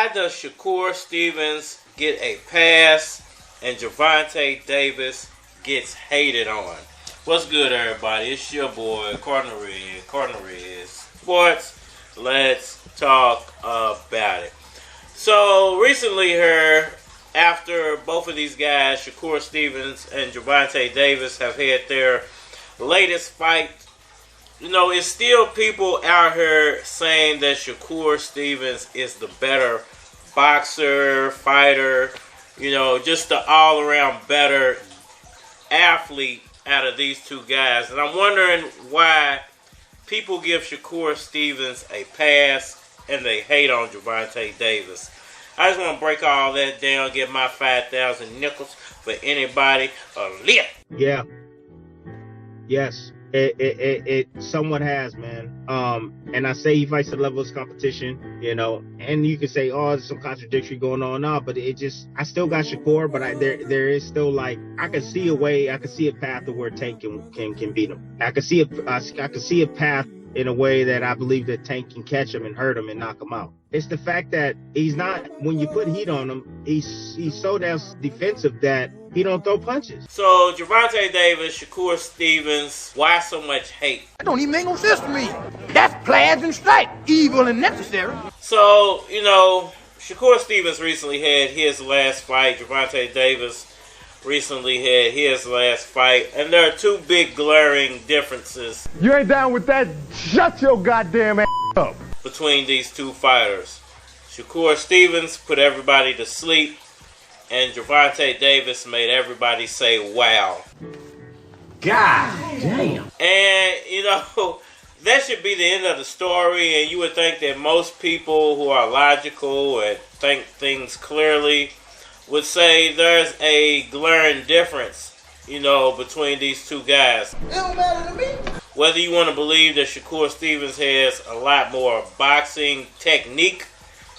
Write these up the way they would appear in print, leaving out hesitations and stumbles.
Why does Shakur Stevens get a pass and Gervonta Davis gets hated on? What's good, everybody? It's your boy, Cardinal Red Sports. Let's talk about it. So, recently here, after both of these guys, Shakur Stevens and Gervonta Davis, have had their latest fight, it's still people out here saying that Shakur Stevens is the better boxer, fighter, just the all-around better athlete out of these two guys. And I'm wondering why people give Shakur Stevens a pass and they hate on Gervonta Davis. I just want to break all that down, get my 5,000 nickels for anybody a lick. Yeah. Yes. It somewhat has, man. And I say he fights the level of competition, and you can say, oh, there's some contradictory going on now, but I still got Shakur, but there is still I can see a path to where Tank can beat him. I can see a path in a way that I believe that Tank can catch him and hurt him and knock him out. It's the fact that he's not, when you put heat on him, he's so damn defensive that he don't throw punches. So, Gervonta Davis, Shakur Stevens, why so much hate? That don't even make no sense to me. That's plans and strife, evil and necessary. So, Shakur Stevens recently had his last fight. Gervonta Davis recently had his last fight. And there are two big glaring differences. You ain't down with that? Shut your goddamn ass up. Between these two fighters. Shakur Stevens put everybody to sleep, and Gervonta Davis made everybody say, wow. God damn. And, that should be the end of the story, and you would think that most people who are logical and think things clearly would say there's a glaring difference, between these two guys. It don't matter to me. Whether you want to believe that Shakur Stevens has a lot more boxing technique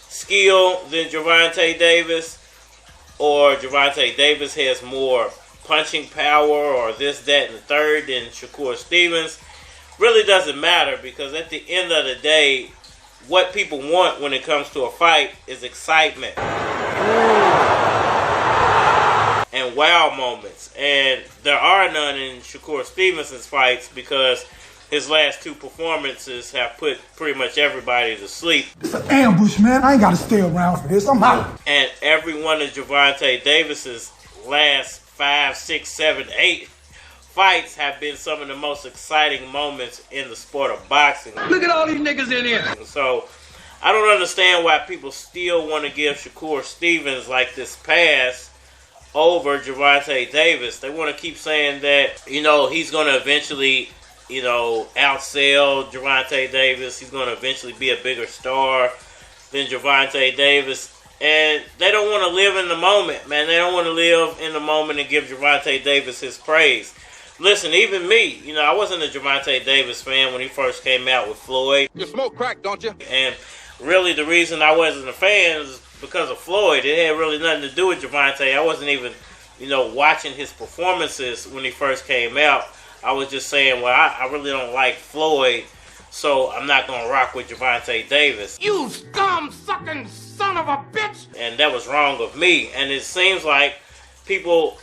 skill than Gervonta Davis, or Gervonta Davis has more punching power, or this, that, and the third than Shakur Stevens, really doesn't matter, because at the end of the day, what people want when it comes to a fight is excitement and wow moments. And there are none in Shakur Stevenson's fights, because his last two performances have put pretty much everybody to sleep. It's an ambush, man. I ain't got to stay around for this. I'm out. And every one of Gervonta Davis's last 5, 6, 7, 8 fights have been some of the most exciting moments in the sport of boxing. Look at all these niggas in here. So I don't understand why people still want to give Shakur Stevens this pass over Gervonta Davis. They want to keep saying that, he's going to eventually outsell Gervonta Davis. He's going to eventually be a bigger star than Gervonta Davis. And they don't want to live in the moment, man. They don't want to live in the moment and give Gervonta Davis his praise. Listen, even me, I wasn't a Gervonta Davis fan when he first came out with Floyd. You smoke crack, don't you? And really the reason I wasn't a fan is because of Floyd. It had really nothing to do with Gervonta. I wasn't even, watching his performances when he first came out. I was just saying, well, I really don't like Floyd, so I'm not going to rock with Gervonta Davis. You scum-sucking son of a bitch! And that was wrong of me. And it seems like people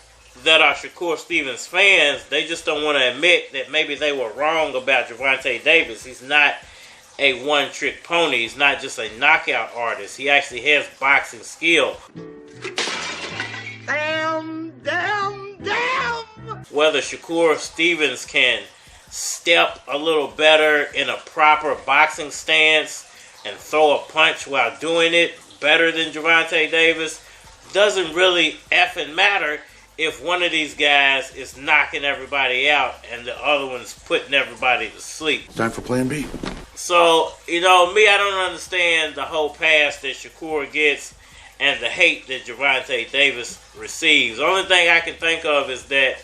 that are Shakur Stevens fans, they just don't want to admit that maybe they were wrong about Gervonta Davis. He's not a one-trick pony. He's not just a knockout artist. He actually has boxing skill. Damn. Whether Shakur Stevens can step a little better in a proper boxing stance and throw a punch while doing it better than Gervonta Davis doesn't really effing matter if one of these guys is knocking everybody out and the other one's putting everybody to sleep. Time for plan B. So, me, I don't understand the whole pass that Shakur gets and the hate that Gervonta Davis receives. The only thing I can think of is that,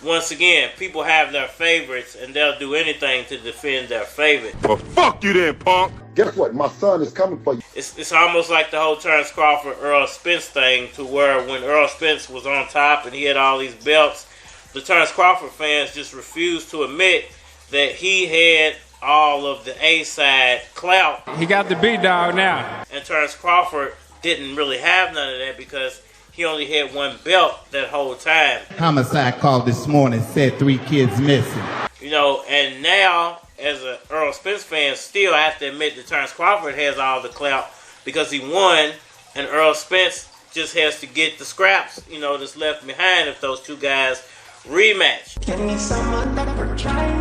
once again, people have their favorites and they'll do anything to defend their favorite. Well, fuck you then, punk. Guess what? My son is coming for you. It's almost like the whole Terrence Crawford, Earl Spence thing, to where when Earl Spence was on top and he had all these belts, the Terrence Crawford fans just refused to admit that he had all of the A-side clout. He got the B-dog now. And Terrence Crawford didn't really have none of that because he only had one belt that whole time. Homicide called this morning, said 3 kids missing. You know, and now, as an Errol Spence fan, still I have to admit that Terrence Crawford has all the clout because he won, and Errol Spence just has to get the scraps, you know, that's left behind if those two guys rematch. Give me some of that for trying.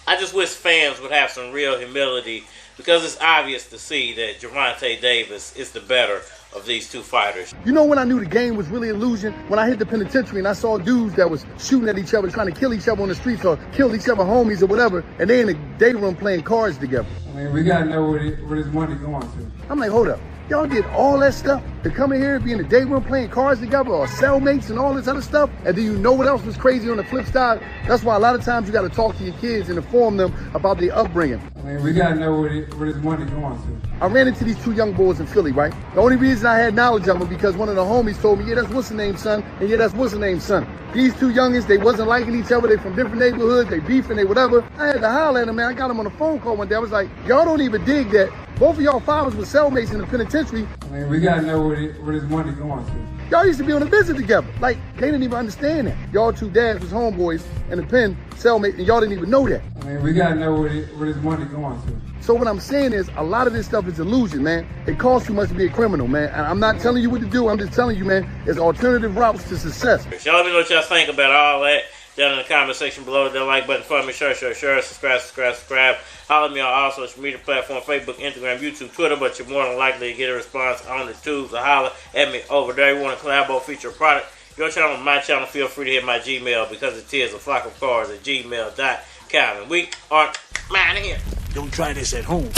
I just wish fans would have some real humility because it's obvious to see that Gervonta Davis is the better of these two fighters. You know when I knew the game was really illusion? When I hit the penitentiary and I saw dudes that was shooting at each other, trying to kill each other on the streets or kill each other homies or whatever, and they in the day room playing cards together. I mean, we gotta know where this money going to. I'm like, hold up. Y'all did all that stuff to come in here and be in the day room playing cards together or cellmates and all this other stuff? And then you know what else was crazy on the flip side? That's why a lot of times you got to talk to your kids and inform them about their upbringing. I mean, we gotta know where this money going to. I ran into these 2 young boys in Philly, right? The only reason I had knowledge of them because one of the homies told me, yeah, that's what's the name, son, and yeah, that's what's the name, son. These 2 youngins, they wasn't liking each other. They from different neighborhoods. They beefing, they whatever. I had to holler at them, man. I got them on a phone call one day. I was like, y'all don't even dig that both of y'all fathers were cellmates in the penitentiary. I mean, we gotta know where this money going to. Y'all used to be on a visit together. Like, they didn't even understand that. Y'all 2 dads was homeboys in the pen, cellmates, and y'all didn't even know that. I mean, we gotta know where this money going to. So what I'm saying is, a lot of this stuff is illusion, man. It costs too much to be a criminal, man. And I'm not telling you what to do. I'm just telling you, man, there's alternative routes to success. Y'all let me know what y'all think about all that down in the comment section below. The like button for me. Share. Subscribe. Holler at me on all social media platforms, Facebook, Instagram, YouTube, Twitter. But you're more than likely to get a response on the tubes. So holler at me over there. You want to collab or feature a product, your channel, my channel, feel free to hit my Gmail because it is a flock of cards at gmail.com. And we are mine here. Don't try this at home.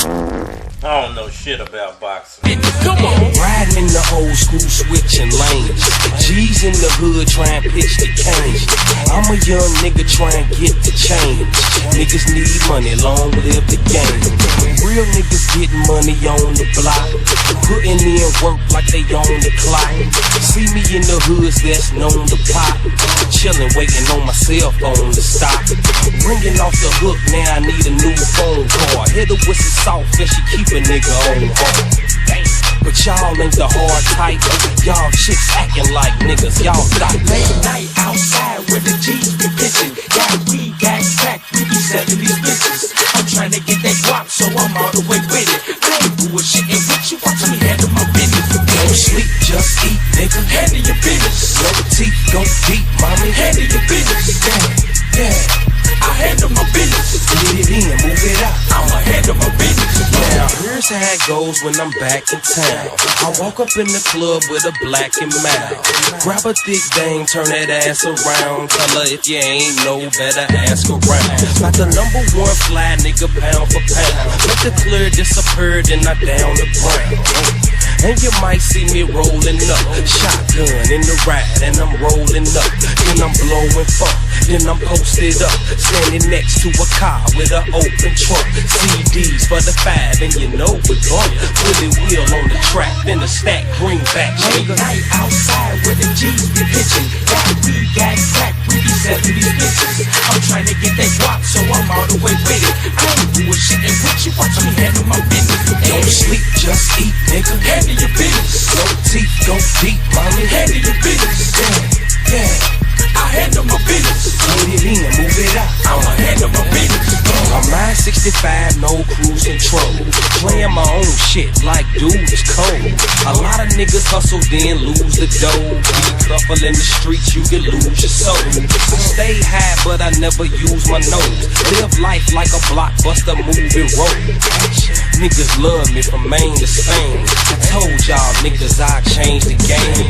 I don't know shit about boxing. Come on. Riding in the old school, switching lanes. G's in the hood trying to pitch the cane. I'm a young nigga trying to get the change. Niggas need money, long live the game. Real niggas getting money on the block, putting in work like they on the clock. See me in the hoods that's known to pop, chilling, waiting on my cell phone to stop. Ringing off the hook, now I need a new phone call. Hit her with some soft and she keep a nigga on hard. But y'all ain't the hard type. Y'all chicks acting like niggas. Y'all got late night outside where the G's be pitching. Got weed, got crack, we be selling these bitches. I'm trying to get that guap, so I'm all the way with it. I ain't bullshitting with you, watch me handle my business. Don't sleep, just eat, nigga. Handle your business. No teeth, go deep, mommy. Handle your business. Yeah. I handle my business. Get it in, move it out. I'ma handle my business. Now, here's how it goes when I'm back in town. I walk up in the club with a black and mild. Grab a thick dame, turn that ass around. Tell her if you ain't no better, ask around. Got the #1 fly nigga pound for pound. Let the clear disappear, then I down the ground. And you might see me rolling up, shotgun in the ride, and I'm rolling up. Then I'm blowing funk, then I'm posted up, standing next to a car with an open trunk. CDs for the 5, and you know we bump. Put it wheel on the track, then the stack greenback. Late night outside where the G's be pitching. Got weed, got crack, we be selling these bitches. I'm trying to get that guap, so I'm all the way with it. I ain't bullshitting with you, watch me handle my business. Don't sleep, just eat, nigga. Handle your business. No teeth, go deep, mommy. Handle your business. Yeah. I handle my business. Get it in, move it out. I'ma handle my business. I'm 965, no cruise control. Playing my own shit like dude is cold. A lot of niggas hustle then lose the dough. Be careful in the streets, you can lose your soul. I stay high, but I never use my nose. Live life like a blockbuster movie road. Niggas love me from Maine to Spain. I told y'all niggas I changed the game.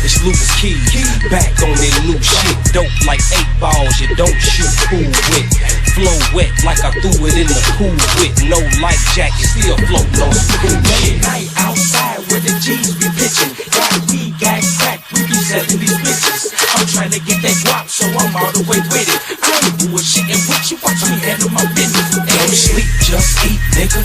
It's Lucas Keys, back on that new shit. Dope like 8 balls, you don't shoot pool with. Flow wet like I threw it in the pool with. No life jacket, still floating on some cool shit. Night outside where the G's be pitching. Got weed, got crack, we be selling these bitches. I'm trying to get that guap, so I'm all the way with it. I ain't bullshitting with you, watch me handle my business. Don't sleep, just eat, nigga.